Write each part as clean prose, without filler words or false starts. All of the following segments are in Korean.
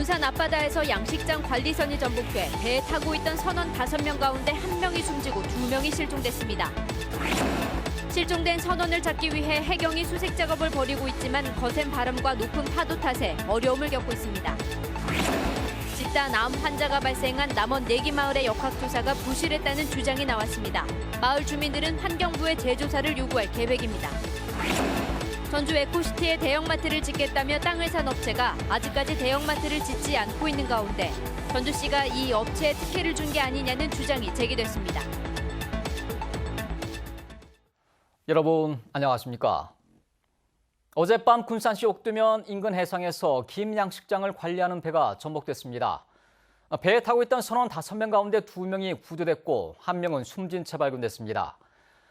군산 앞바다에서 양식장 관리선이 전복돼 배에 타고 있던 선원 5명 가운데 1명이 숨지고 2명이 실종됐습니다. 실종된 선원을 찾기 위해 해경이 수색 작업을 벌이고 있지만 거센 바람과 높은 파도 탓에 어려움을 겪고 있습니다. 집단 암 환자가 발생한 남원 내기마을의 역학조사가 부실했다는 주장이 나왔습니다. 마을 주민들은 환경부에 재조사를 요구할 계획입니다. 전주 에코시티에 대형마트를 짓겠다며 땅을 산 업체가 아직까지 대형마트를 짓지 않고 있는 가운데 전주시가 이 업체에 특혜를 준 게 아니냐는 주장이 제기됐습니다. 여러분 안녕하십니까? 어젯밤 군산시 옥두면 인근 해상에서 김 양식장을 관리하는 배가 전복됐습니다. 배에 타고 있던 선원 5명 가운데 2명이 구조됐고 1명은 숨진 채 발견됐습니다.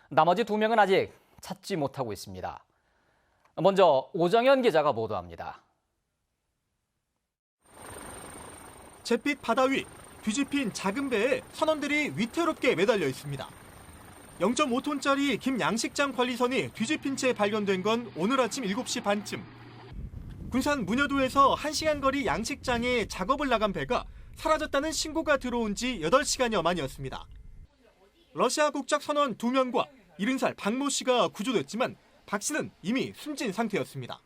나머지 2명은 아직 찾지 못하고 있습니다. 먼저 오정현 기자가 보도합니다. 잿빛 바다 위 뒤집힌 작은 배에 선원들이 위태롭게 매달려 있습니다. 0.5톤짜리 김 양식장 관리선이 뒤집힌 채 발견된 건 오늘 아침 7시 반쯤. 군산 문여도에서 1시간 거리 양식장에 작업을 나간 배가 사라졌다는 신고가 들어온 지 8시간여 만이었습니다. 러시아 국적 선원 2명과 70살 박모 씨가 구조됐지만 박 씨는 이미 숨진 상태였습니다.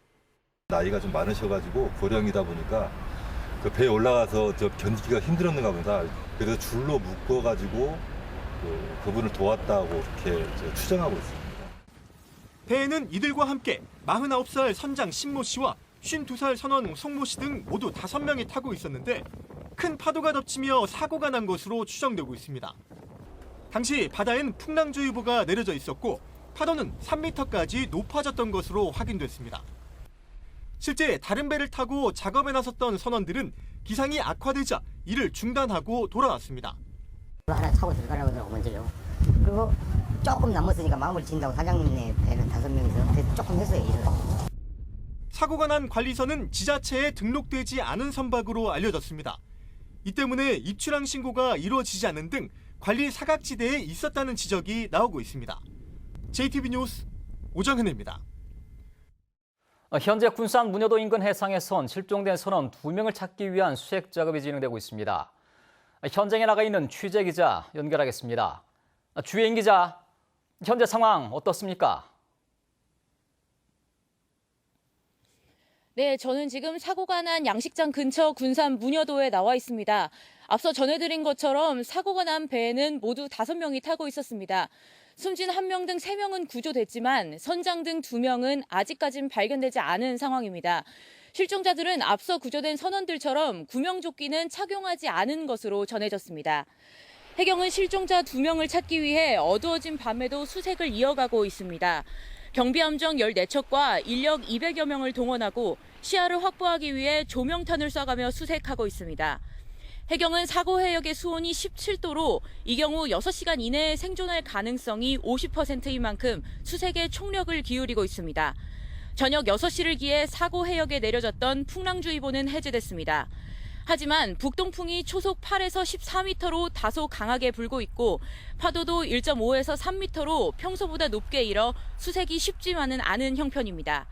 나이가 좀 많으셔가지고 고령이다 보니까 그 배에 올라가서 견디기가 힘들었는가 보다. 그래서 줄로 묶어가지고 그분을 도왔다고 그렇게 추정하고 있습니다. 배에는 이들과 함께 49살 선장 신모 씨와 52살 선원 송모 씨 등 모두 5명이 타고 있었는데 큰 파도가 덮치며 사고가 난 것으로 추정되고 있습니다. 당시 바다엔 풍랑주의보가 내려져 있었고 파도는 3m까지 높아졌던 것으로 확인됐습니다. 실제 다른 배를 타고 작업에 나섰던 선원들은 기상이 악화되자 일을 중단하고 돌아왔습니다. 하나 차고 들어가려고 먼저요. 그리고 조금 남았으니까 마무리 짓는다고 사장님네 배는 5명이서 그래서 조금 했어요, 일을. 사고가 난 관리선은 지자체에 등록되지 않은 선박으로 알려졌습니다. 이 때문에 입출항 신고가 이루어지지 않는 등 관리 사각지대에 있었다는 지적이 나오고 있습니다. JTB 뉴스 오정현입니다. 현재 군산 문여도 인근 해상에선 실종된 선원 2명을 찾기 위한 수색 작업이 진행되고 있습니다. 현장에 나가 있는 취재 기자 연결하겠습니다. 주혜인 기자, 현재 상황 어떻습니까? 네, 저는 지금 사고가 난 양식장 근처 군산 문여도에 나와 있습니다. 앞서 전해드린 것처럼 사고가 난 배에는 모두 5명이 타고 있었습니다. 숨진 1명 등 3명은 구조됐지만 선장 등 2명은 아직까진 발견되지 않은 상황입니다. 실종자들은 앞서 구조된 선원들처럼 구명조끼는 착용하지 않은 것으로 전해졌습니다. 해경은 실종자 2명을 찾기 위해 어두워진 밤에도 수색을 이어가고 있습니다. 경비함정 14척과 인력 200여 명을 동원하고 시야를 확보하기 위해 조명탄을 쏴가며 수색하고 있습니다. 해경은 사고 해역의 수온이 17도로 이 경우 6시간 이내에 생존할 가능성이 50%인 만큼 수색에 총력을 기울이고 있습니다. 저녁 6시를 기해 사고 해역에 내려졌던 풍랑주의보는 해제됐습니다. 하지만 북동풍이 초속 8에서 14m로 다소 강하게 불고 있고 파도도 1.5에서 3m로 평소보다 높게 일어 수색이 쉽지만은 않은 형편입니다.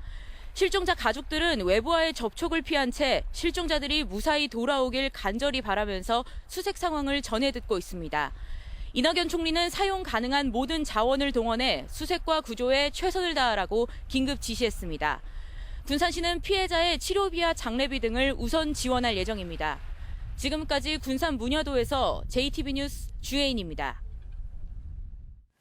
실종자 가족들은 외부와의 접촉을 피한 채 실종자들이 무사히 돌아오길 간절히 바라면서 수색 상황을 전해 듣고 있습니다. 이낙연 총리는 사용 가능한 모든 자원을 동원해 수색과 구조에 최선을 다하라고 긴급 지시했습니다. 군산시는 피해자의 치료비와 장례비 등을 우선 지원할 예정입니다. 지금까지 군산 문여도에서 JTB 뉴스 주혜인입니다.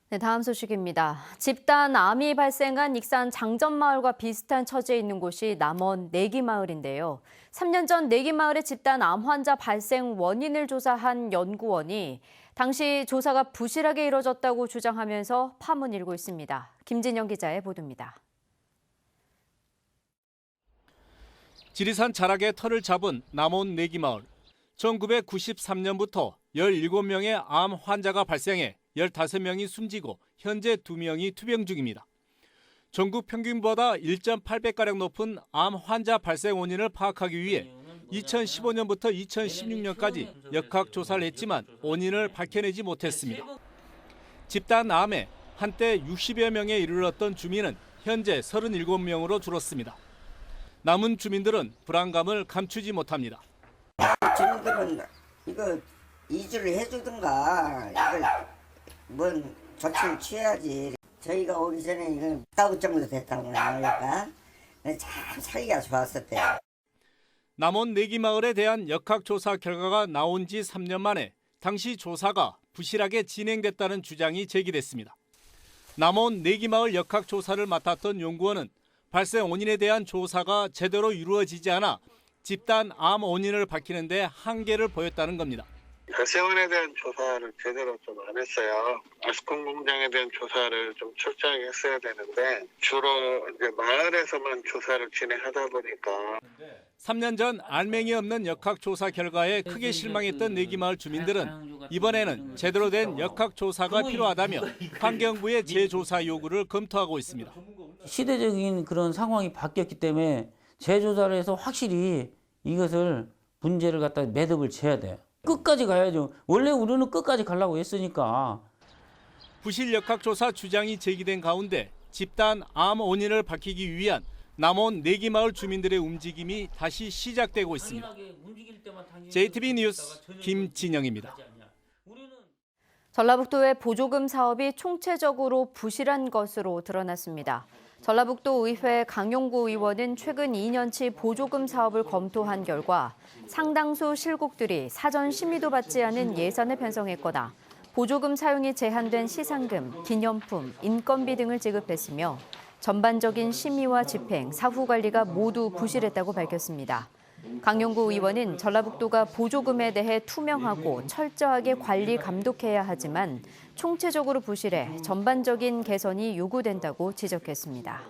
네, 다음 소식입니다. 집단 암이 발생한 익산 장전마을과 비슷한 처지에 있는 곳이 남원 내기마을인데요. 3년 전 내기마을의 집단 암 환자 발생 원인을 조사한 연구원이 당시 조사가 부실하게 이뤄졌다고 주장하면서 파문 일고 있습니다. 김진영 기자의 보도입니다. 지리산 자락의 터를 잡은 남원 내기마을. 1993년부터 17명의 암 환자가 발생해 15명이 숨지고 현재 2명이 투병 중입니다. 전국 평균보다 1.8배가량 높은 암 환자 발생 원인을 파악하기 위해 2015년부터 2016년까지 역학조사를 했지만 원인을 밝혀내지 못했습니다. 집단 암에 한때 60여 명에 이르렀던 주민은 현재 37명으로 줄었습니다. 남은 주민들은 불안감을 감추지 못합니다. 주민들은 이거 이주를 해주든가 이걸 뭔 조치를 취해야지. 저희가 오기 전에 이거 따올 정도 됐다고 하니까 참 사기가 좋았었대요. 남원 내기마을에 대한 역학조사 결과가 나온 지 3년 만에 당시 조사가 부실하게 진행됐다는 주장이 제기됐습니다. 남원 내기마을 역학조사를 맡았던 연구원은 발생 원인에 대한 조사가 제대로 이루어지지 않아 집단 암 원인을 밝히는 데 한계를 보였다는 겁니다. 발생원에 대한 조사를 제대로 좀 안 했어요. 아스콘 공장에 대한 조사를 좀 철저하게 했어야 되는데 주로 이제 마을에서만 조사를 진행하다 보니까 3년 전 알맹이 없는 역학조사 결과에 크게 실망했던 내기마을 주민들은 이번에는 제대로 된 역학조사가 필요하다며 환경부의 재조사 요구를 검토하고 있습니다. 시대적인 그런 상황이 바뀌었기 때문에 재조사를 해서 확실히 이것을 문제를 갖다 매듭을 지어야 돼. 끝까지 가야죠. 원래 우리는 끝까지 가려고 했으니까. 부실 역학조사 주장이 제기된 가운데 집단 암 원인을 밝히기 위한 남원 내기마을 주민들의 움직임이 다시 시작되고 있습니다. JTB 뉴스 김진영입니다. 전라북도의 보조금 사업이 총체적으로 부실한 것으로 드러났습니다. 전라북도 의회 강용구 의원은 최근 2년치 보조금 사업을 검토한 결과 상당수 실국들이 사전 심의도 받지 않은 예산을 편성했거나 보조금 사용이 제한된 시상금, 기념품, 인건비 등을 지급했으며 전반적인 심의와 집행, 사후 관리가 모두 부실했다고 밝혔습니다. 강용구 의원은 전라북도가 보조금에 대해 투명하고 철저하게 관리 감독해야 하지만 총체적으로 부실해 전반적인 개선이 요구된다고 지적했습니다.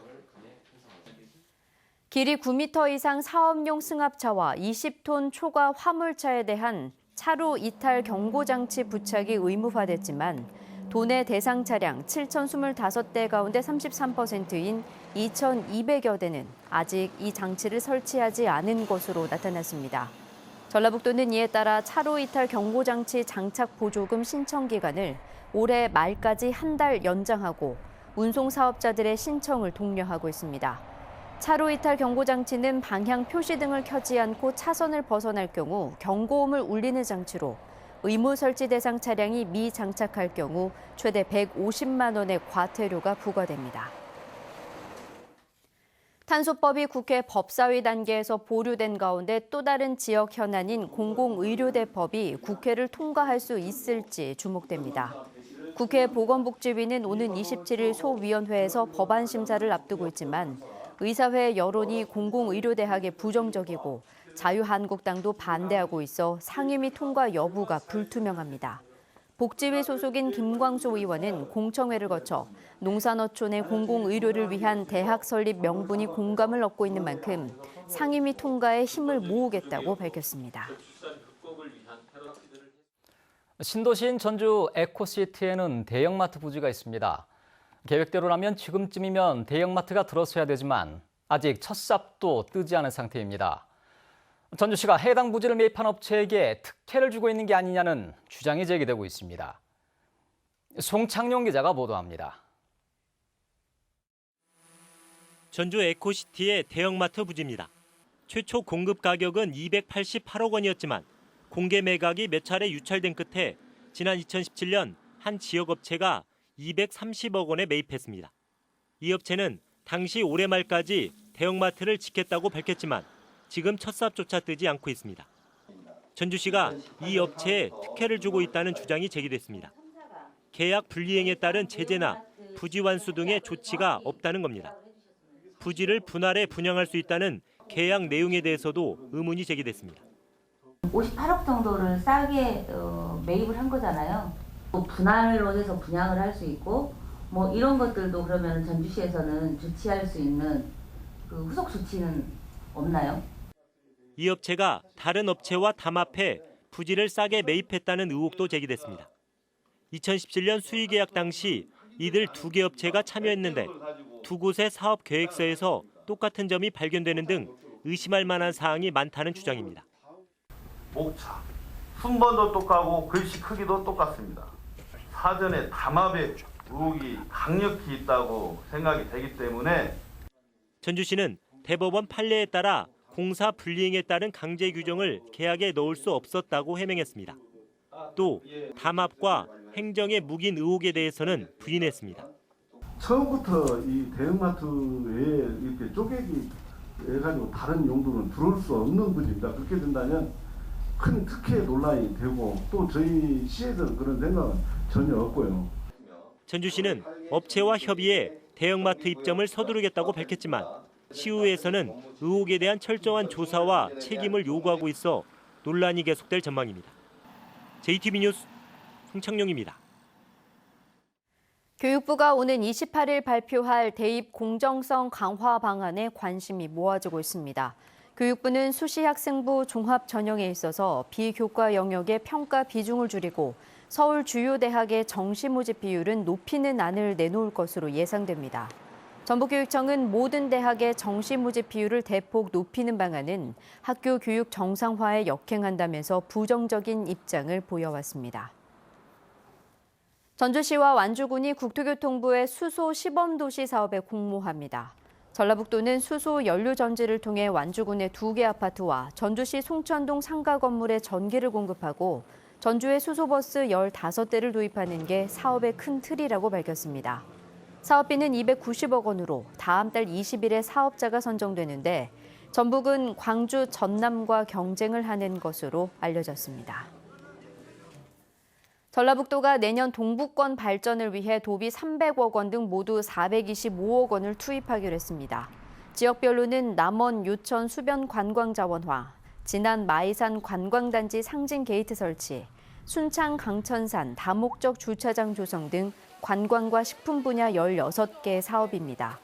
길이 9m 이상 사업용 승합차와 20톤 초과 화물차에 대한 차로 이탈 경고장치 부착이 의무화됐지만 도내 대상 차량 7,025대 가운데 33%인 2,200여 대는 아직 이 장치를 설치하지 않은 것으로 나타났습니다. 전라북도는 이에 따라 차로 이탈 경고장치 장착 보조금 신청 기간을 올해 말까지 한 달 연장하고 운송사업자들의 신청을 독려하고 있습니다. 차로 이탈 경고장치는 방향 표시 등을 켜지 않고 차선을 벗어날 경우 경고음을 울리는 장치로 의무 설치 대상 차량이 미장착할 경우 최대 150만 원의 과태료가 부과됩니다. 탄소법이 국회 법사위 단계에서 보류된 가운데 또 다른 지역 현안인 공공의료대법이 국회를 통과할 수 있을지 주목됩니다. 국회 보건복지위는 오는 27일 소위원회에서 법안 심사를 앞두고 있지만 의사회 여론이 공공의료대학에 부정적이고 자유한국당도 반대하고 있어 상임위 통과 여부가 불투명합니다. 복지위 소속인 김광수 의원은 공청회를 거쳐 농산어촌의 공공의료를 위한 대학 설립 명분이 공감을 얻고 있는 만큼 상임위 통과에 힘을 모으겠다고 밝혔습니다. 신도시인 전주 에코시티에는 대형마트 부지가 있습니다. 계획대로라면 지금쯤이면 대형마트가 들어서야 되지만 아직 첫 삽도 뜨지 않은 상태입니다. 전주시가 해당 부지를 매입한 업체에게 특혜를 주고 있는 게 아니냐는 주장이 제기되고 있습니다. 송창용 기자가 보도합니다. 전주 에코시티의 대형마트 부지입니다. 최초 공급 가격은 288억 원이었지만 공개 매각이 몇 차례 유찰된 끝에 지난 2017년 한 지역업체가 230억 원에 매입했습니다. 이 업체는 당시 올해 말까지 대형마트를 짓겠다고 밝혔지만 지금 첫 삽조차 뜨지 않고 있습니다. 전주시가 이 업체에 특혜를 주고 있다는 주장이 제기됐습니다. 계약 불이행에 따른 제재나 부지 완수 등의 조치가 없다는 겁니다. 부지를 분할해 분양할 수 있다는 계약 내용에 대해서도 의문이 제기됐습니다. 58억 정도를 싸게 매입을 한 거잖아요. 분할로 해서 분양을 할 수 있고 뭐 이런 것들도 그러면 전주시에서는 조치할 수 있는 그 후속 조치는 없나요? 이 업체가 다른 업체와 담합해 부지를 싸게 매입했다는 의혹도 제기됐습니다. 2017년 수의계약 당시 이들 두 개 업체가 참여했는데 두 곳의 사업 계획서에서 똑같은 점이 발견되는 등 의심할 만한 사항이 많다는 주장입니다. 목차, 순번도 똑같고 글씨 크기도 똑같습니다. 사전에 담합의 의혹이 강력히 있다고 생각이 되기 때문에 전주시는 대법원 판례에 따라 공사 불이행에 따른 강제 규정을 계약에 넣을 수 없었다고 해명했습니다. 또 담합과 행정의 묵인 의혹에 대해서는 부인했습니다. 처음부터 이 대형마트에 이렇게 쪼개기 해가지고 다른 용도는 들어올 수 없는 것입니다. 그렇게 된다면 큰 특혜 논란이 되고 또 저희 시에서는 그런 생각은 전혀 없고요. 전주시는 업체와 협의해 대형마트 입점을 서두르겠다고 밝혔지만 시의회에서는 의혹에 대한 철저한 조사와 책임을 요구하고 있어 논란이 계속될 전망입니다. JTB 뉴스 송창용입니다. 교육부가 오는 28일 발표할 대입 공정성 강화 방안에 관심이 모아지고 있습니다. 교육부는 수시학생부 종합 전형에 있어서 비교과 영역의 평가 비중을 줄이고 서울 주요 대학의 정시 모집 비율은 높이는 안을 내놓을 것으로 예상됩니다. 전북교육청은 모든 대학의 정시 모집 비율을 대폭 높이는 방안은 학교 교육 정상화에 역행한다면서 부정적인 입장을 보여왔습니다. 전주시와 완주군이 국토교통부의 수소 시범도시 사업에 공모합니다. 전라북도는 수소 연료 전지를 통해 완주군의 2개 아파트와 전주시 송천동 상가 건물에 전기를 공급하고 전주에 수소버스 15대를 도입하는 게 사업의 큰 틀이라고 밝혔습니다. 사업비는 290억 원으로 다음 달 20일에 사업자가 선정되는데 전북은 광주, 전남과 경쟁을 하는 것으로 알려졌습니다. 전라북도가 내년 동부권 발전을 위해 도비 300억 원 등 모두 425억 원을 투입하기로 했습니다. 지역별로는 남원, 요천, 수변 관광 자원화, 진안, 마이산 관광단지 상징 게이트 설치, 순창, 강천산 다목적 주차장 조성 등 관광과 식품 분야 16개 사업입니다.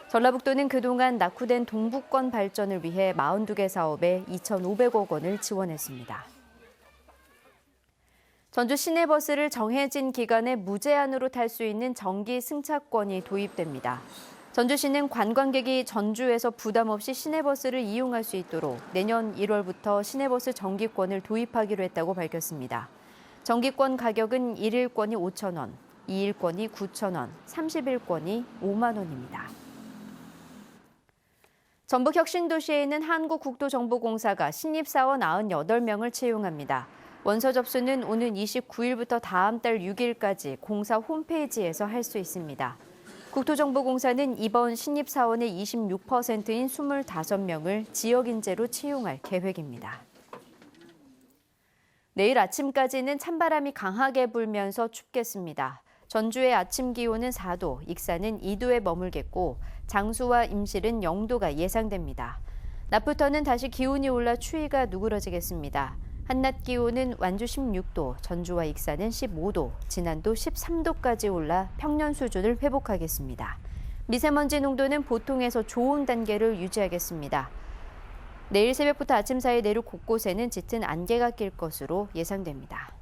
전라북도는 그동안 낙후된 동부권 발전을 위해 42개 사업에 2,500억 원을 지원했습니다. 전주 시내버스를 정해진 기간에 무제한으로 탈 수 있는 정기 승차권이 도입됩니다. 전주시는 관광객이 전주에서 부담 없이 시내버스를 이용할 수 있도록 내년 1월부터 시내버스 정기권을 도입하기로 했다고 밝혔습니다. 정기권 가격은 1일권이 5천 원, 2일권이 9천 원, 30일권이 5만 원입니다. 전북 혁신도시에 있는 한국국토정보공사가 신입사원 98명을 채용합니다. 원서 접수는 오는 29일부터 다음 달 6일까지 공사 홈페이지에서 할 수 있습니다. 국토정보공사는 이번 신입사원의 26%인 25명을 지역인재로 채용할 계획입니다. 내일 아침까지는 찬바람이 강하게 불면서 춥겠습니다. 전주의 아침 기온은 4도, 익산은 2도에 머물겠고 장수와 임실은 0도가 예상됩니다. 낮부터는 다시 기온이 올라 추위가 누그러지겠습니다. 한낮 기온은 완주 16도, 전주와 익산은 15도, 진안도 13도까지 올라 평년 수준을 회복하겠습니다. 미세먼지 농도는 보통에서 좋은 단계를 유지하겠습니다. 내일 새벽부터 아침 사이 내륙 곳곳에는 짙은 안개가 낄 것으로 예상됩니다.